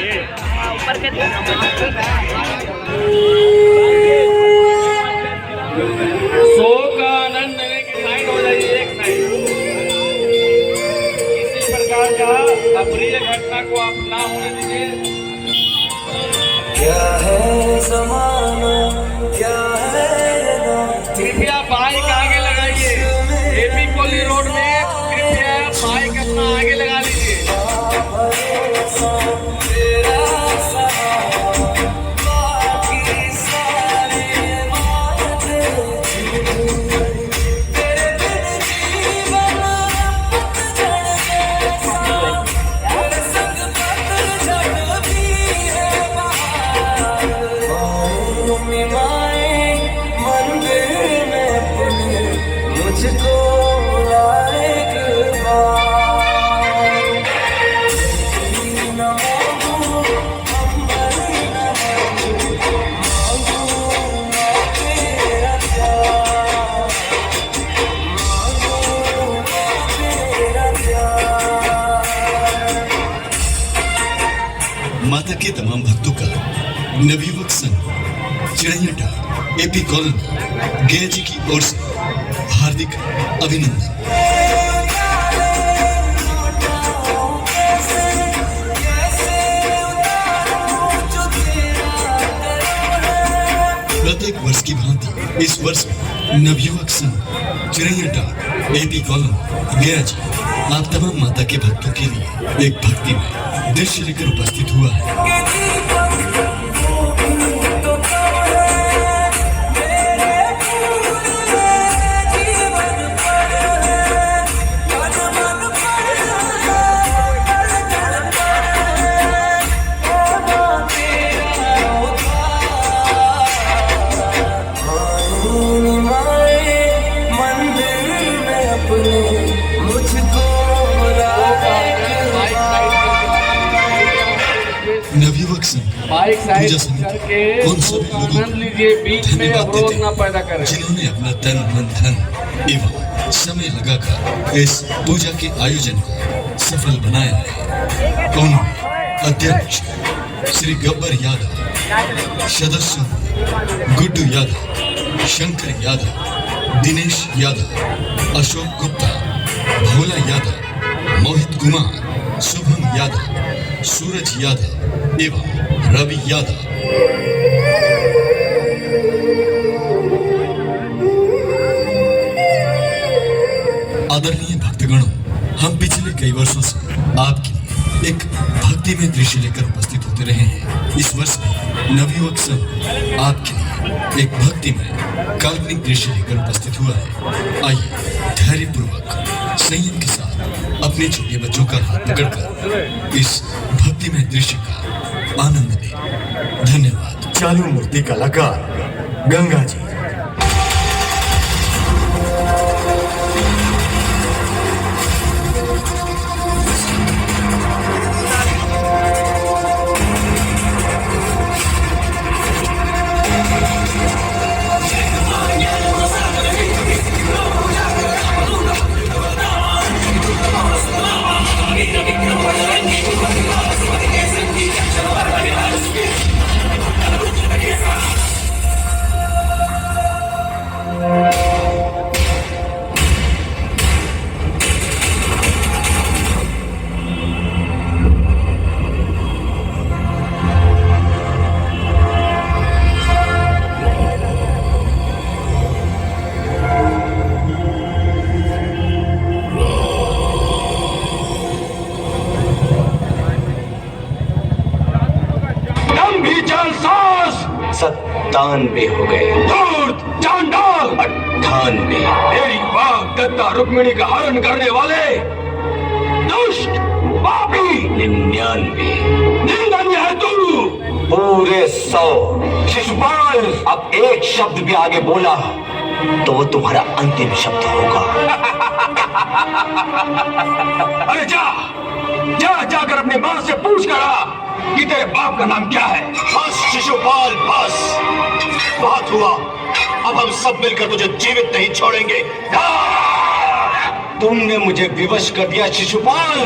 ऊपर के सो का आनंद लेने की साइड हो जाइए, एक साइड। इसी प्रकार का अप्रिय घटना को आप ना होने दीजिए। क्या है ज़माना, क्या है कृपया बाइक आगे लगाइए। एपी कोली रोड में कृपया बाइक अपना आगे लगा लीजिए। मुझको लाएग बार न मांगू अंबर न मांगू ना तेरा प्यार, मांगू ना तेरा प्यार। माता के तमाम भक्तों का नवयुवक संघ चिड़ैयाटा एपी कॉलोनी गया जी की ओर से हार्दिक अभिनंदन। प्रत्येक वर्ष की भांति इस वर्ष नवयुवक संघ चिड़ैयाटा एपी कॉलोनी गया जी आप तमाम माता के भक्तों के लिए एक भक्ति में दृश्य लेकर उपस्थित हुआ है। नवयुवक संघ बाइक साइड पूजा समिति करके उन सभी लोगों आनंद लीजिए, बीच में धन्यवाद अवरोध देते ना पैदा करें। जिन्होंने अपना तन मन धन एवं समय लगाकर इस पूजा के आयोजन को सफल बनाया है। उनमें अध्यक्ष श्री गब्बर यादव, सदस्य गुड्डू यादव, शंकर यादव, दिनेश यादव, अशोक गुप्ता, भोला यादव, मोहित कुमार, शुभम यादव, सूरज यादव एवं रवि यादव। आदरणीय भक्तगणों, हम पिछले कई वर्षों से आपके लिए एक भक्ति में दृश्य लेकर उपस्थित होते रहे हैं। इस वर्ष भी नवयुवक संघ आपके लिए एक भक्ति में काल्पनिक दृश्य लेकर उपस्थित हुआ है। आइए धैर्यपूर्वक संयम के साथ अपने छोटे बच्चों का हाथ पकड़कर इस भक्ति में दृश्य का आनंद लें। धन्यवाद। चालू मूर्ति कलाकार गंगा जी। सत्तानवे हो गए। चांडाल 98। तेरी बात दत्ता रुक्मिणी का हरण करने वाले दुष्ट पापी 99। निंदनीय है तू। पूरे 100। शिशुपाल, अब एक शब्द भी आगे बोला तो वो तुम्हारा अंतिम शब्द होगा। अरे जा जाकर अपने माँ से पूछ कर आ कि तेरे बाप का नाम क्या है। बस शिशुपाल, बस बहुत हुआ। अब हम सब मिलकर तुझे जीवित नहीं छोड़ेंगे। तुमने मुझे विवश कर दिया शिशुपाल।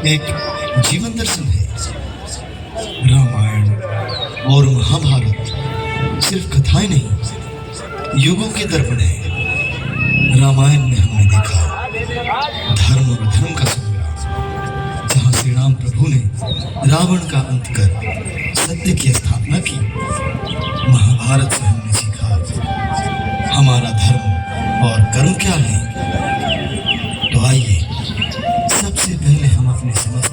एक जीवन दर्शन है। रामायण और महाभारत सिर्फ कथाएं नहीं, युगों के दर्पण है। रामायण में हमने देखा धर्म और धर्म का संग्राम, जहां श्री राम प्रभु ने रावण का अंत कर सत्य की स्थापना की। महाभारत से हमने सीखा हमारा धर्म और कर्म क्या है। तो आइए सबसे पहले हम अपने समस्त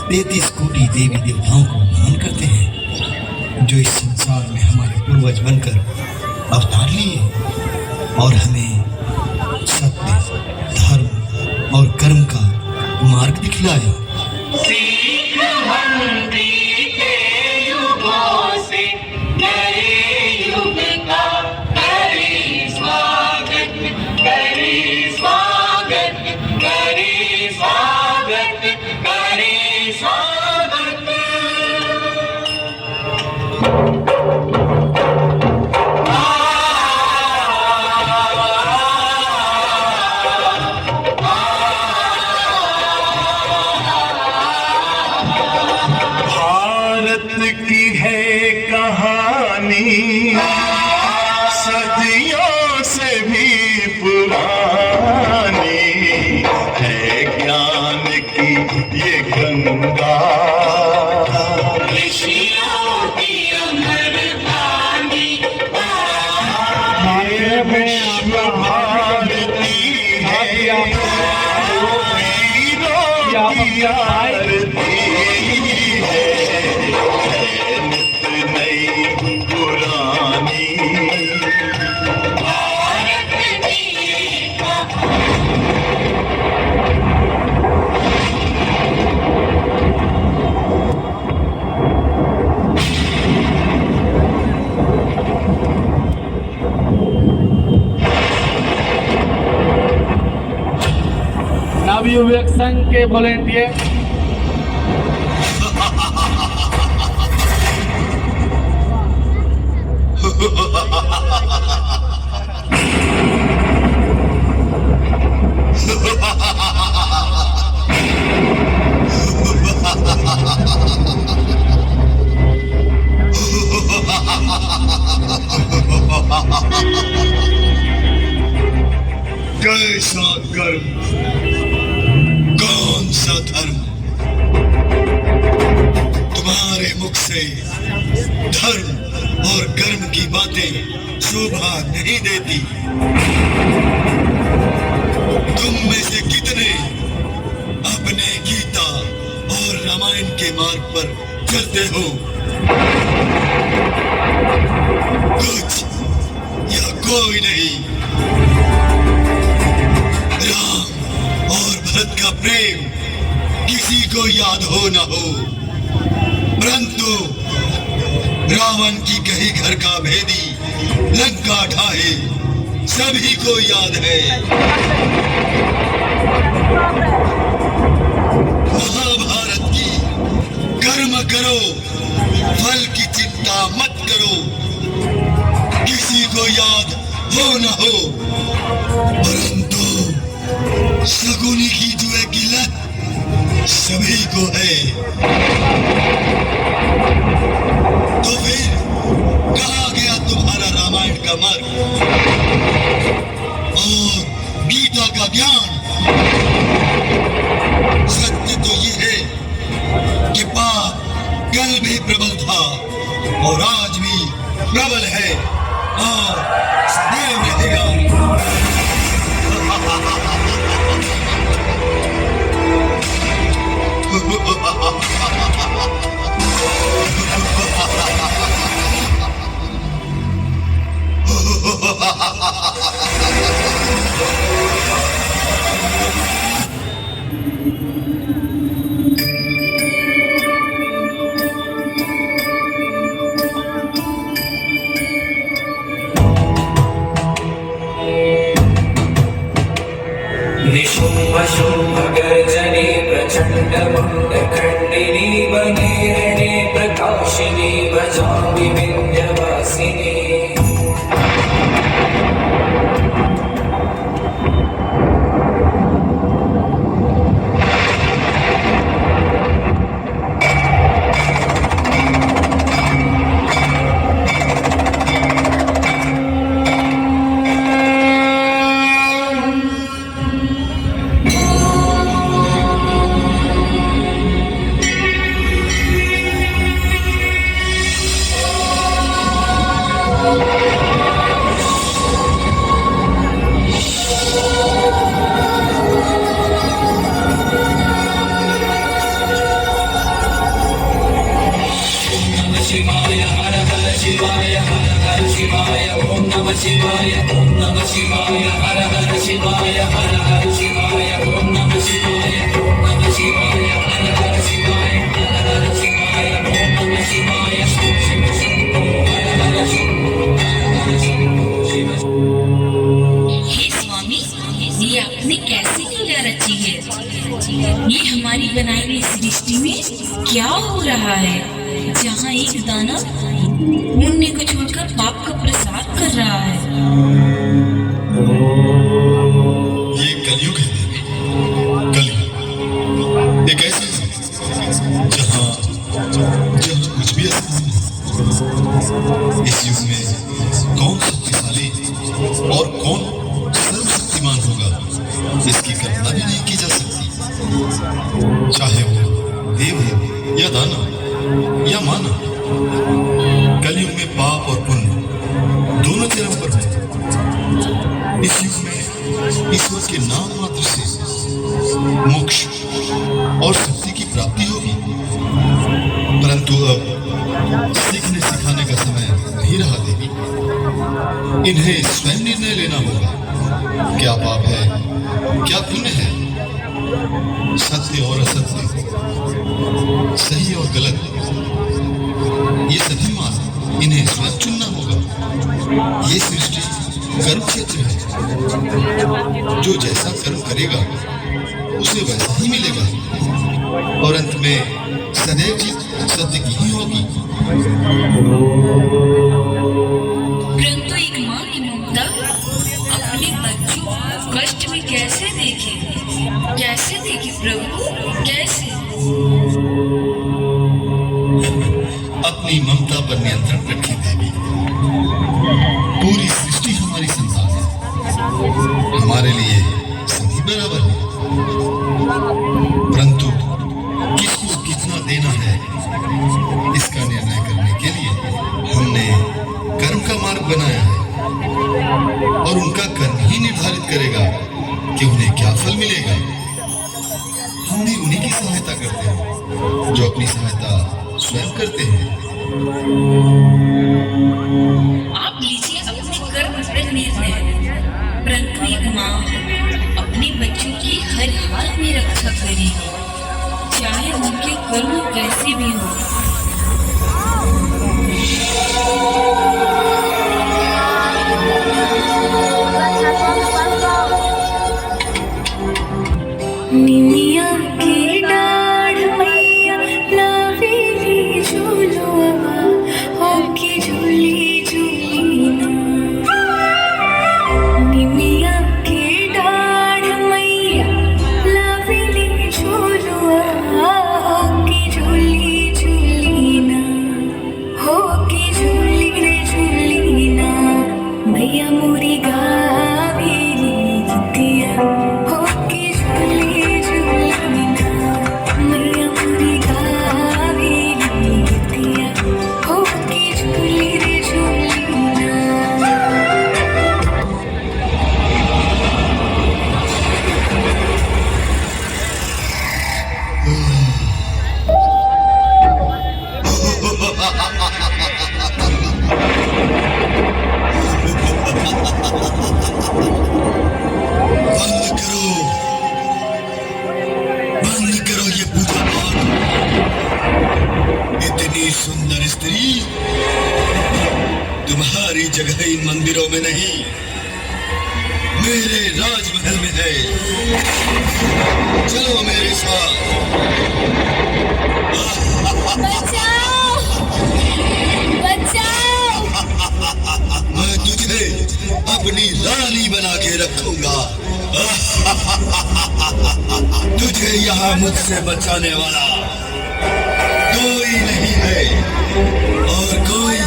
33 कोटि देवी देवताओं को नमन करते हैं, जो इस संसार में हमारे पूर्वज बनकर अवतार लिए और हमें सत्य, धर्म और कर्म का मार्ग दिखलाया। की है कहानी सदियों से भी पुरानी है, ज्ञान की ये गंगा ऋषियों की अमर वाणी, ये विश्व भारती है, वीरों की आरती है, नवयुवक संघ के वॉलेंटियर कैसा कर्म, कौन सा धर्म, तुम्हारे मुख से धर्म और कर्म की बातें शोभा नहीं देती। तुम में से कितने अपने गीता और रामायण के मार्ग पर चलते हो? कुछ या कोई नहीं। राम और भरत का प्रेम किसी को याद हो ना हो, परंतु रावण की कही घर का भेदी लंका ढाहे सभी को याद है। महाभारत की कर्म करो, फल की चिंता मत करो, किसी को याद हो न हो, परंतु शकुनी की जुए की लत सभी को है। तो फिर कहाँ गया तुम्हारा रामायण का मार्ग और गीता का ज्ञान? सत्य तो ये है कि पाप कल भी प्रबल था और आज भी प्रबल है और सदैव रहेगा। निशुम्भ शुम्भ गर्जने प्रचंड मुंड खंडिनी बनेरणे प्रकाशिनी भजामि विंध्यवासिनी। हे स्वामी, ये आपने कैसी लीला रची है? ये हमारी बनाई हुई सृष्टि में क्या हो रहा है, जहाँ एक दानव पुण्य को छोड़कर पाप का प्रसार कर रहा है? ये कलयुग है देवी, कलयुग। एक ऐसा युग जहाँ कुछ भी असंभव है। इस युग में कौन शक्तिशाली और कौन सर्वशक्तिमान होगा, इसकी कल्पना भी नहीं की जा सकती। चाहे वो देव हो या दानव या मानव, कलयुग में पाप और पुण्य दोनों चरम पर है। इस युग में ईश्वर के नाम मात्र से मोक्ष और शक्ति की प्राप्ति होगी। परंतु अब सीखने सिखाने का समय नहीं रहा देवी। इन्हें स्वयं निर्णय लेना होगा, क्या पाप है क्या पुण्य है, सत्य और असत्य, सही और गलत, ये सभी मान इन्हें स्वयं चुनना होगा। ये सृष्टि कर्म क्षेत्र है, जो जैसा कर्म करेगा उसे वैसा ही मिलेगा और अंत में सदैव जीत सत्य की ही होगी। परंतु एक माँ की ममता अपने बच्चों को कष्ट में कैसे देखे? कैसे देखे प्रभु, कैसे? अपनी ममता पर नियंत्रण रखी देवी। पूरी सृष्टि हमारी संतान है, हमारे लिए सभी बराबर है। परंतु किसको कितना देना है, इसका निर्णय करने के लिए हमने कर्म का मार्ग बनाया है और उनका कर्म ही निर्धारित करेगा कि उन्हें क्या फल मिलेगा। हम भी उन्हीं की सहायता करते हैं जो अपनी सहायता स्वयं करते हैं। आप लीजिए अपने कर्म पर निर्णय। परंतु एक माँ अपने बच्चों की हर हाल में रक्षा करेगी, चाहे उनके कर्म कैसे भी हो। निमिया की डाढ़ मैया लावेली झूलुआ, होके झूली झूली ना। निमिया की डाढ़ मैया लावेली झूलुआ, होके झूली झूली ना, होके झूली रे झूली ना। मैया मोरी गावेली गीतिया, होके झूली झूली ना। मैया मोरी गावेली गीतिया, होके झूली रे झूली ना। बंद करो ये पूजा पाठ। इतनी सुंदर स्त्री तुम्हारी जगह इन मंदिरों में नहीं, मेरे राजमहल में है। चलो मेरे साथ। बचाओ! बचाओ! मैं तुझे अपनी रानी बना के रखूंगा। तुझे यहाँ मुझसे बचाने वाला कोई नहीं है और कोई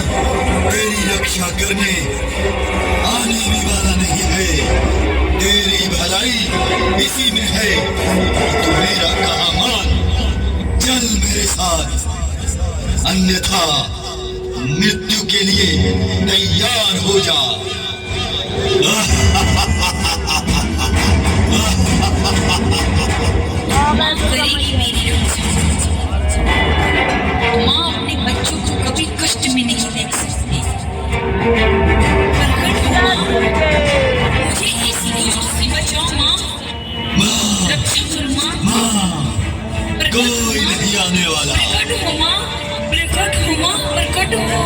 तेरी रक्षा करने आने भी वाला नहीं है। तेरी भलाई इसी में है, तू मेरा कहा मान। चल मेरे साथ, अन्यथा मृत्यु के लिए तैयार हो जा। माँ करेगी मेरी रक्षा। माँ अपने बच्चों को कभी कष्ट में नहीं देख सकती। पर हर माँ मुझे इस युग से जाने वाला। प्रकट हो माँ, प्रकट हो माँ, प्रकट हो।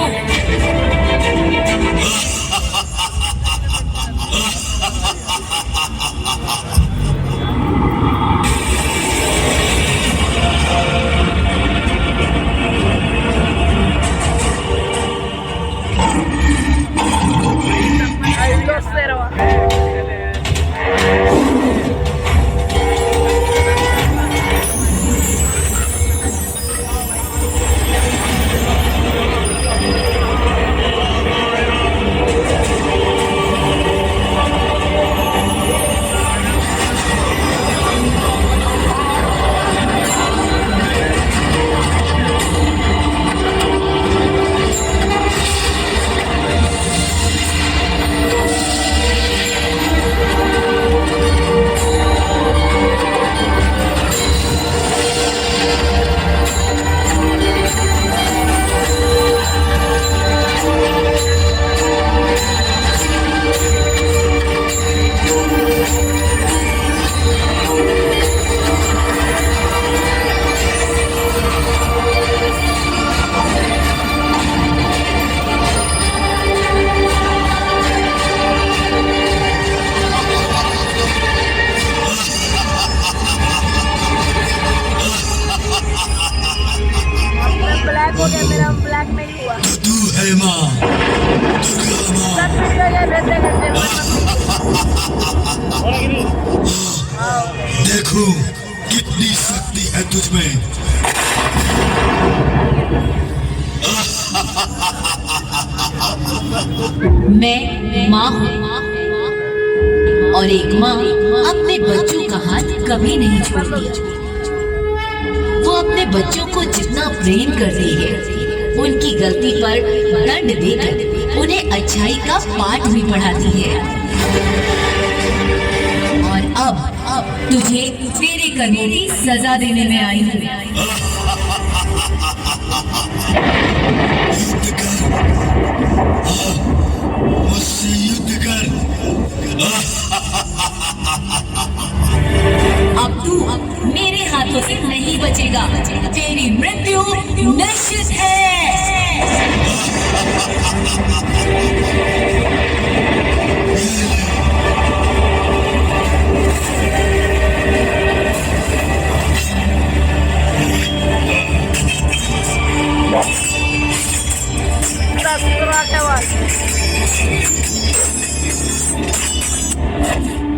ब्लैक हो गया मेरा, ब्लैक नहीं हुआ। तो तू है माँ, दुर्गा माँ। सब वीडियो ये रहते देखो कितनी शक्ति है तुझमें। मैं माँ हूँ और एक माँ अपने बच्चों का हाथ कभी नहीं छोड़ती। वो अपने बच्चों को जितना प्रेम करती है, उनकी गलती पर दंड देकर उन्हें अच्छाई का पाठ भी पढ़ाती है। और अब तुझे तेरे कर्मों की सजा देने में आई हूँ। युद्ध कर, मुझसे युद्ध कर। अब तू मेरे हाथों से नहीं बचेगा। तेरी मृत्यु निश्चित है। हैं।